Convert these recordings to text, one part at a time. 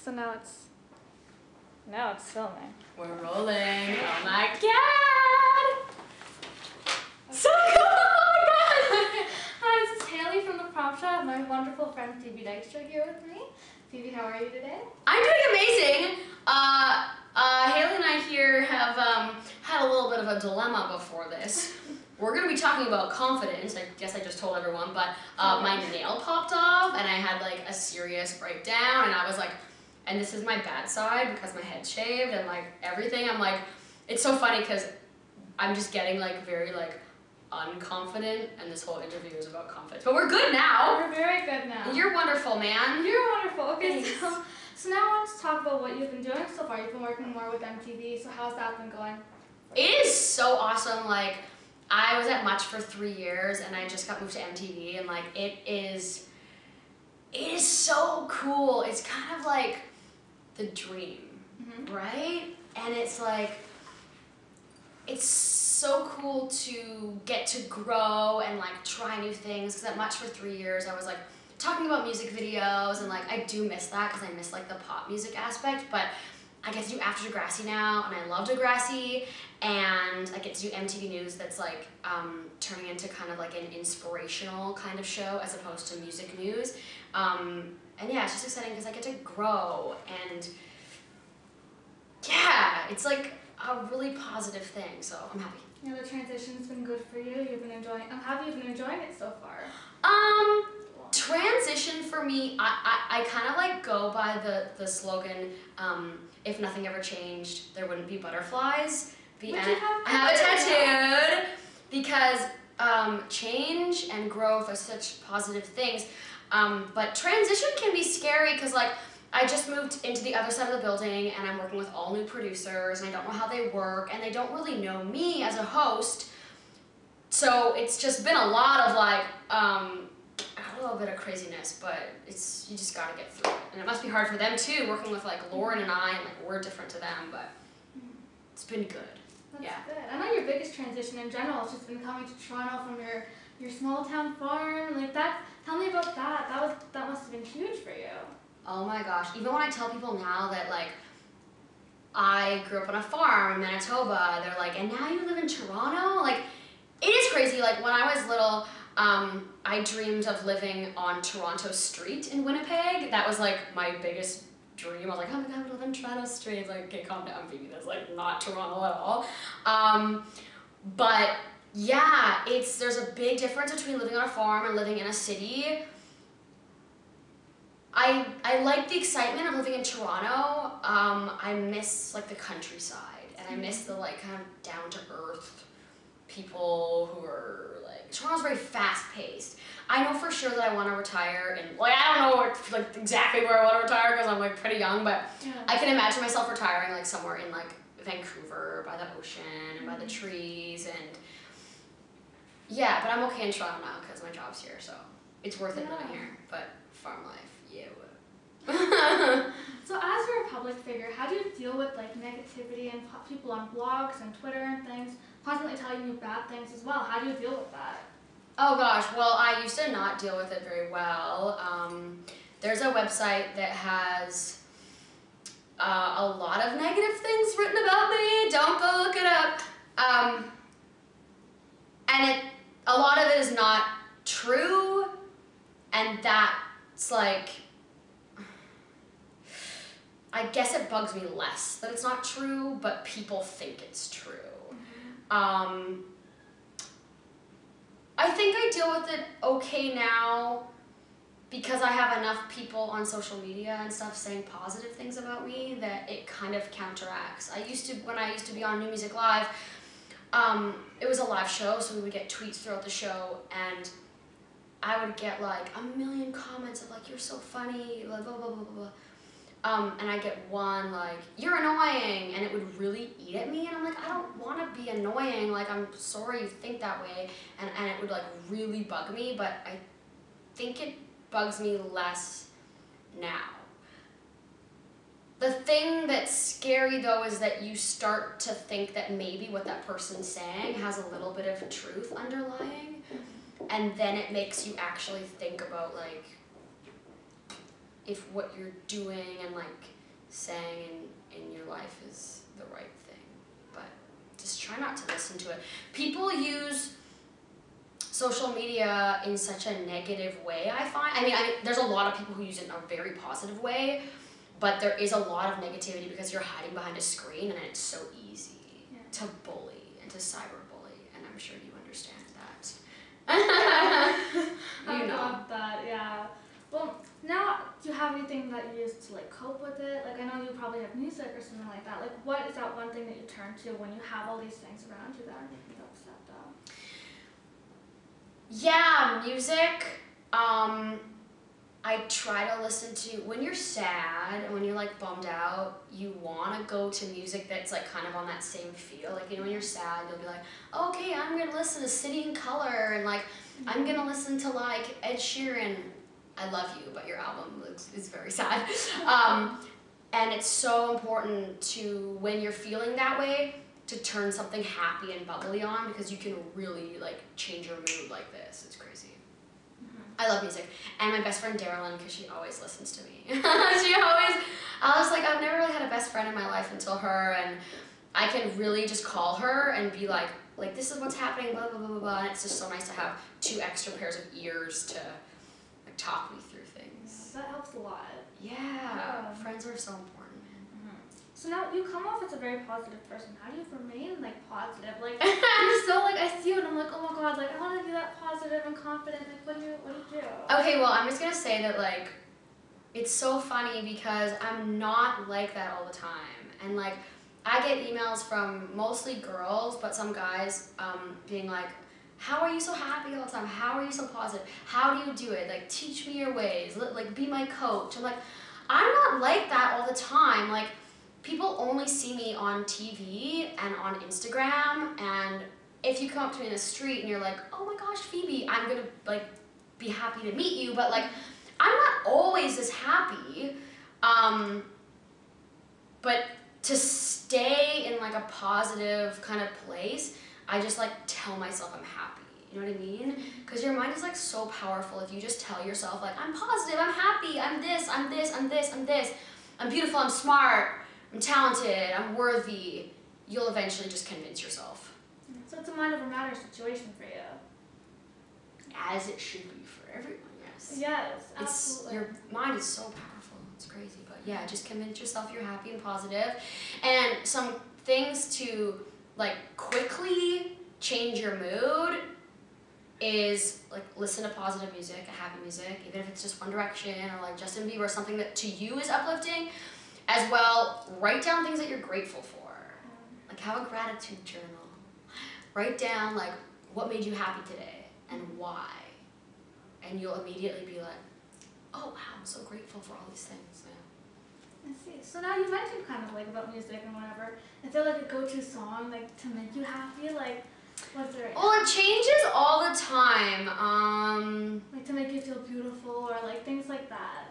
So now it's filming. We're rolling. Oh my god! So cool! Oh my god! Hi, this is Haley from the Prom Show. I have my wonderful friend Phoebe Dykstra here with me. Phoebe, how are you today? I'm doing amazing. Haley and I here have had a little bit of a dilemma before this. We're going to be talking about confidence. I guess I just told everyone, but my nail popped off and I had like a serious breakdown, and I was like, and this is my bad side because my head's shaved and like everything. I'm like, it's so funny because I'm just getting like very like unconfident, and this whole interview is about confidence. But we're good now. We're very good now. You're wonderful, man. You're wonderful. Okay, so now I want to talk about what you've been doing so far. You've been working more with MTV, so how's that been going? It is so awesome. Like, I was at Much for 3 years and I just got moved to MTV, and like it is so cool. It's kind of like the dream, right? And it's like, it's so cool to get to grow and like try new things, because at Much for 3 years I was like talking about music videos, and like I do miss that because I miss like the pop music aspect, but I get to do After Degrassi now, and I love Degrassi, and I get to do MTV News that's like turning into kind of like an inspirational kind of show as opposed to music news. And yeah, it's just exciting because I get to grow, and yeah, it's like a really positive thing, so I'm happy. Yeah, the transition's been good for you. You've been enjoying. Have you been enjoying it so far? Transition for me, I kind of like go by the slogan, if nothing ever changed, there wouldn't be butterflies. I have it tattooed because change and growth are such positive things. But transition can be scary because like I just moved into the other side of the building and I'm working with all new producers, and I don't know how they work, and they don't really know me as a host. So it's just been a lot of like, a little bit of craziness, but you just gotta get through it. And it must be hard for them too, working with like Lauren and I, and like we're different to them, but it's been good. That's good. I know your biggest transition in general has just been coming to Toronto from your small town farm, like that. Tell me about that. That must have been huge for you. Oh my gosh, even when I tell people now that like I grew up on a farm in Manitoba, they're like, and now you live in Toronto? Like, it is crazy. Like when I was little, I dreamed of living on Toronto Street in Winnipeg. That was like my biggest dream. I was like, oh my god, I live in Toronto Street. It's like, okay, calm down, Phoebe. That's like not Toronto at all. But yeah, there's a big difference between living on a farm and living in a city. I like the excitement of living in Toronto. I miss like the countryside, and I miss the like kind of down to earth people who are like, Toronto's very fast paced. I know for sure that I want to retire, and like I don't know like exactly where I want to retire because I'm like pretty young, but I can imagine myself retiring like somewhere in like Vancouver by the ocean and by the trees, and yeah, but I'm okay in Toronto now because my job's here, so it's worth it living here. But farm life, yeah. So as you're a public figure, how do you deal with like negativity and people on blogs and Twitter and things constantly telling you bad things as well? How do you deal with that? Oh gosh, well I used to not deal with it very well. There's a website that has a lot of negative things written about me. Don't go look it up. And a lot of it is not true, and that's like, I guess it bugs me less that it's not true, but people think it's true. I think I deal with it okay now because I have enough people on social media and stuff saying positive things about me that it kind of counteracts. When I used to be on New Music Live, it was a live show, so we would get tweets throughout the show, and I would get like a million comments of like, you're so funny, blah, blah, blah, blah, blah. And I get one like, you're annoying, and it would really eat at me, and I'm like, I don't want to be annoying, like I'm sorry you think that way, and it would like really bug me, but I think it bugs me less now. The thing that's scary though is that you start to think that maybe what that person's saying has a little bit of truth underlying, and then it makes you actually think about like, if what you're doing and like saying in your life is the right thing. But just try not to listen to it. People use social media in such a negative way, I find. I mean, there's a lot of people who use it in a very positive way, but there is a lot of negativity because you're hiding behind a screen and it's so easy to bully and to cyberbully, and I'm sure you understand that. I love that, yeah. Well, now, do you have anything that you use to like cope with it? Like, I know you probably have music or something like that. Like, what is that one thing that you turn to when you have all these things around you that are making you upset though? Yeah, music. I try to listen to, when you're sad and when you're like bummed out, you want to go to music that's like kind of on that same feel. Like, you know, when you're sad, you'll be like, oh, okay, I'm going to listen to City in Color, and like, I'm going to listen to like Ed Sheeran. I love you, but your album is very sad. And it's so important to, when you're feeling that way, to turn something happy and bubbly on, because you can really like change your mood like this. It's crazy. I love music. And my best friend Darylyn, because she always listens to me. I was like, I've never really had a best friend in my life until her, and I can really just call her and be like this is what's happening, blah, blah, blah, blah, blah. And it's just so nice to have 2 extra pairs of ears to like talk me through things. That helps a lot. Yeah. Friends are so important, man. So now you come off as a very positive person. How do you remain like positive? Like you're so like, I see you and I'm like, oh my god, like I want to be that positive and confident. Like what do you do? Okay, well, I'm just gonna say that like it's so funny because I'm not like that all the time, and like I get emails from mostly girls, but some guys being like, how are you so happy all the time? How are you so positive? How do you do it? Like, teach me your ways. Like, be my coach. I'm like, I'm not like that all the time. Like, people only see me on TV and on Instagram, and if you come up to me in the street and you're like, oh my gosh, Phoebe, I'm gonna like be happy to meet you, but like, I'm not always this happy. But to stay in like a positive kind of place, I just like tell myself I'm happy. You know what I mean? Because your mind is like so powerful if you just tell yourself like, I'm positive, I'm happy, I'm this, I'm this, I'm this, I'm this. I'm beautiful, I'm smart, I'm talented, I'm worthy. You'll eventually just convince yourself. So it's a mind over matter situation for you. As it should be for everyone, yes. Yes, absolutely. Your mind is so powerful, it's crazy. But yeah, just convince yourself you're happy and positive. And some things to like quickly change your mood is like listen to positive music, happy music, even if it's just One Direction or like Justin Bieber, something that to you is uplifting. As well, write down things that you're grateful for. Like have a gratitude journal. Write down like what made you happy today and why. And you'll immediately be like, oh wow, I'm so grateful for all these things. Yeah. I see. So now you mentioned kind of like about music and whatever. Is there like a go-to song like to make you happy? Like what's there? Well, it changes all the time. Like to make you feel beautiful or like things like that.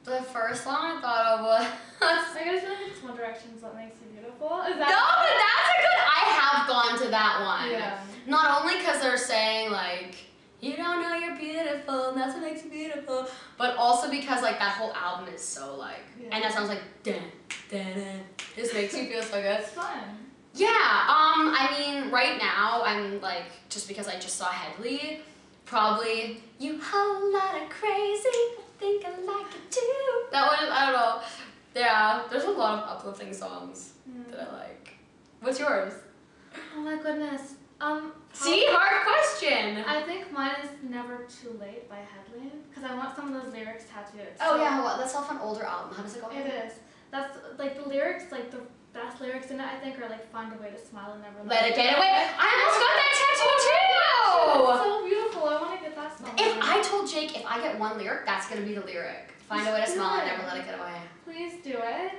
The first song I thought of was I guess like it's One Direction's What Makes You Beautiful. Is that? No, but that's a good. I have gone to that one. Yeah. Not only because they're saying like, you don't know you're beautiful, and that's what makes you beautiful, but also because like that whole album is so like, and that sounds like dun dun dun. Just makes you feel so good. It's fun. Yeah. I mean, right now I'm like, just because I just saw Headley, probably you whole lot of crazy. I think I like it too. That one, I don't know. Yeah, there's a lot of uplifting songs that I like. What's yours? Oh my goodness. See, hard question. I think mine is Never Too Late by Headley, because I want some of those lyrics tattooed. Oh yeah, well, that's off an older album. How does it go? It is. That's like the lyrics, like the best lyrics in it, I think, are like find a way to smile and never let it get away. I almost got that tattoo too. It's so beautiful. I want to get that song. If I told Jake if I get one lyric, that's gonna be the lyric. Find a way to smile and never let it get away. Please do it.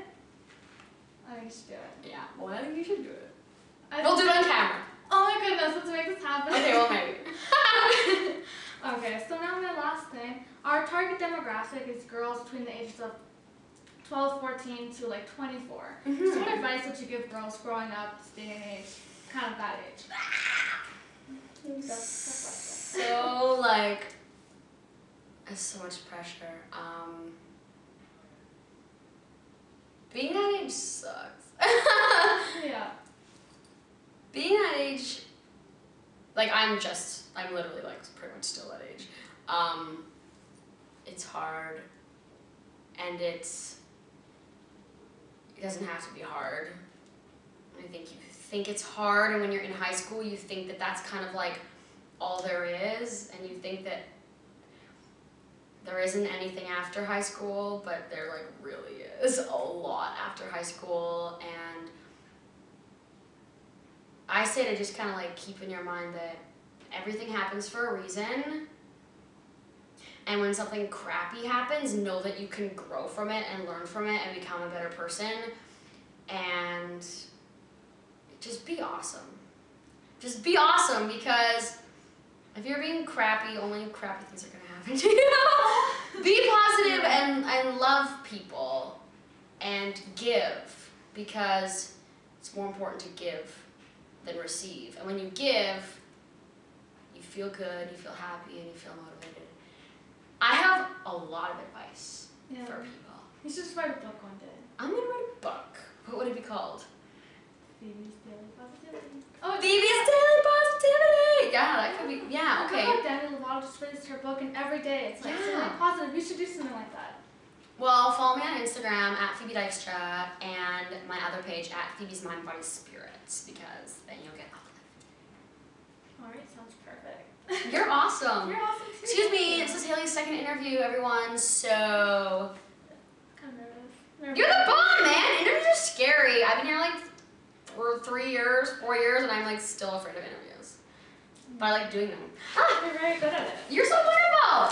I think you should do it. Yeah, well, I think you should do it. We'll do it on camera. Oh my goodness, let's make this happen. Okay, well maybe. Okay, so now my last thing. Our target demographic is girls between the ages of 12, 14 to like 24. Mm-hmm. So what advice would you give girls growing up, this day and age, kind of that age? so like, it's so much pressure. Being that age sucks. Yeah. Being that age, like I'm literally like pretty much still that age. It's hard, and it doesn't have to be hard. I think you think it's hard, and when you're in high school, you think that that's kind of like all there is, and you think that there isn't anything after high school, but there like really is a lot after high school. And I say to just kind of like keep in your mind that everything happens for a reason, and when something crappy happens, know that you can grow from it and learn from it and become a better person, and just be awesome. Just be awesome, because if you're being crappy, only crappy things are going to happen to you. Be positive and love people and give, because it's more important to give than receive. And when you give, you feel good, you feel happy, and you feel motivated. I have a lot of advice for people. You should just write a book one day. I'm going to write a book. What would it be called? Phoebe's Daily Positivity. Oh, Phoebe's Daily Positivity! Yeah, that could be, yeah, okay. I Daniel Lovato just released her book, and every day it's like something positive. You should do something like that. Well, follow me on Instagram at Phoebe Dykstra, and my other page at Phoebe's Mind, Body, Spirits, because then you'll get uplift. Alright, sounds perfect. You're awesome. You're awesome too. Excuse me, this is Haley's second interview, everyone, so... I'm nervous. You're the bomb, man! Interviews are scary. I've been here like for 3 years, 4 years, and I'm like still afraid of interviews. But I like doing them. You're very good at it. You're so wonderful!